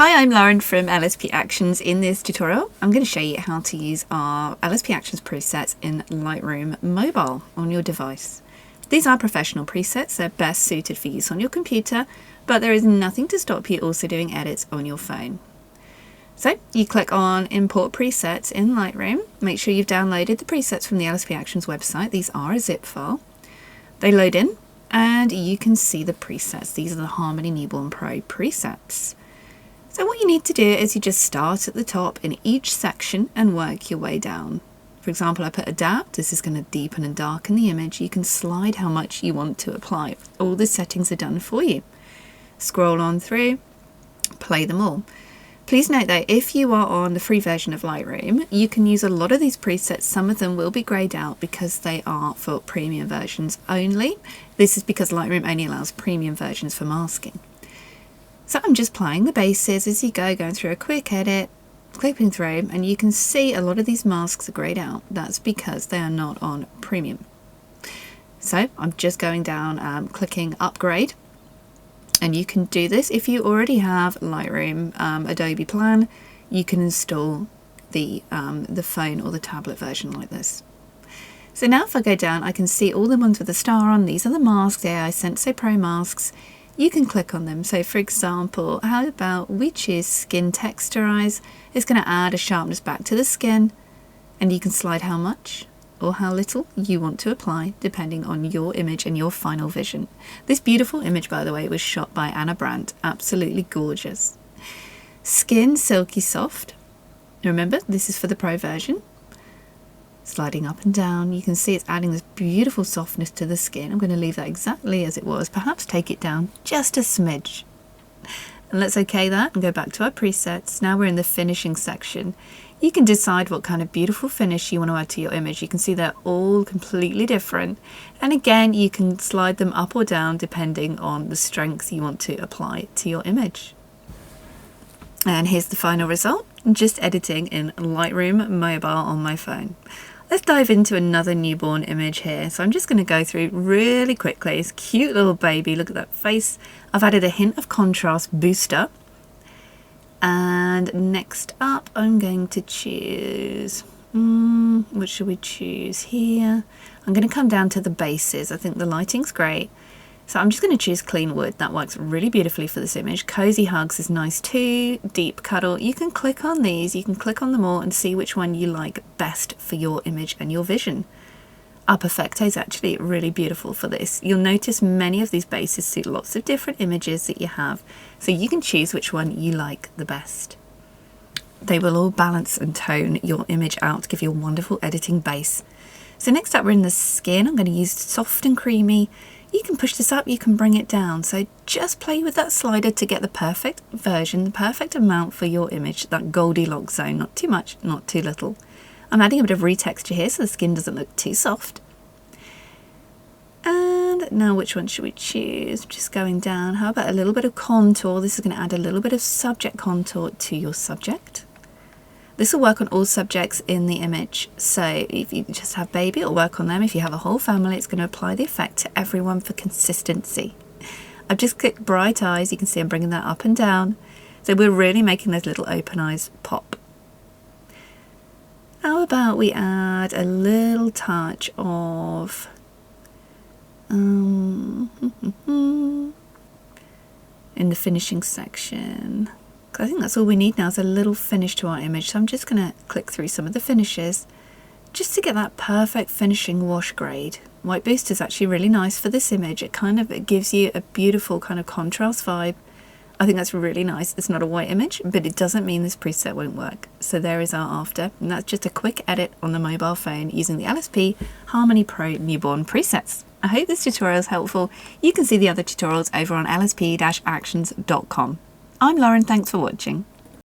Hi, I'm Lauren from LSP Actions. In this tutorial, I'm going to show you how to use our LSP Actions presets in Lightroom Mobile on your device. These are professional presets, they're best suited for use on your computer, but there is nothing to stop you also doing edits on your phone. So you click on Import Presets in Lightroom, make sure you've downloaded the presets from the LSP Actions website. These are a zip file. They load in and you can see the presets. These are the Harmony Newborn Pro presets. So what you need to do is you just start at the top in each section and work your way down. For example, I put Adapt. This is going to deepen and darken the image. You can slide how much you want to apply. All the settings are done for you. Scroll on through, play them all. Please note that if you are on the free version of Lightroom, you can use a lot of these presets. Some of them will be grayed out because they are for premium versions only. This is because Lightroom only allows premium versions for masking. So I'm just playing the bases as you go, going through a quick edit, clipping through, and you can see a lot of these masks are grayed out. That's because they are not on premium. So I'm just going down, clicking upgrade, and you can do this if you already have Lightroom Adobe plan. You can install the phone or the tablet version like this. So now if I go down, I can see all the ones with the star on. These are the masks, AI Sensei Pro masks. You can click on them. So for example, how about we choose Skin Texturize? It's going to add a sharpness back to the skin, and you can slide how much or how little you want to apply depending on your image and your final vision. This beautiful image, by the way, was shot by Brandt. Absolutely gorgeous. Skin Silky Soft. Remember, this is for the Pro version. Sliding up and down, you can see it's adding this beautiful softness to the skin. I'm going to leave that exactly as it was, perhaps take it down just a smidge. And let's OK that and go back to our presets. Now we're in the finishing section. You can decide what kind of beautiful finish you want to add to your image. You can see they're all completely different. And again, you can slide them up or down depending on the strength you want to apply to your image. And here's the final result. I'm just editing in Lightroom Mobile on my phone. Let's dive into another newborn image here. So I'm just going to go through really quickly. It's a cute little baby. Look at that face. I've added a hint of contrast booster. And next up, I'm going to choose, what should we choose here? I'm going to come down to the bases. I think the lighting's great. So I'm just going to choose Clean Wood. That works really beautifully for this image. Cozy Hugs is nice too. Deep Cuddle. You can click on these. You can click on them all and see which one you like best for your image and your vision. Perfecto is actually really beautiful for this. You'll notice many of these bases suit lots of different images that you have. So you can choose which one you like the best. They will all balance and tone your image out to give you a wonderful editing base. So next up we're in the skin. I'm going to use Soft and Creamy. You can push this up, you can bring it down. So just play with that slider to get the perfect version, the perfect amount for your image, that Goldilocks zone, not too much, not too little. I'm adding a bit of retexture here so the skin doesn't look too soft. And now which one should we choose? Just going down, how about a little bit of contour? This is going to add a little bit of subject contour to your subject. This will work on all subjects in the image. So if you just have baby, it'll work on them. If you have a whole family, it's going to apply the effect to everyone for consistency. I've just clicked Bright Eyes. You can see I'm bringing that up and down. So we're really making those little open eyes pop. How about we add a little touch of in the finishing section. I think that's all we need now is a little finish to our image. So I'm just going to click through some of the finishes just to get that perfect finishing wash grade. White Booster is actually really nice for this image. It gives you a beautiful kind of contrast vibe. I think that's really nice. It's not a white image, but it doesn't mean this preset won't work. So there is our after. And that's just a quick edit on the mobile phone using the LSP Harmony Pro Newborn presets. I hope this tutorial is helpful. You can see the other tutorials over on lsp-actions.com. I'm Lauren, thanks for watching.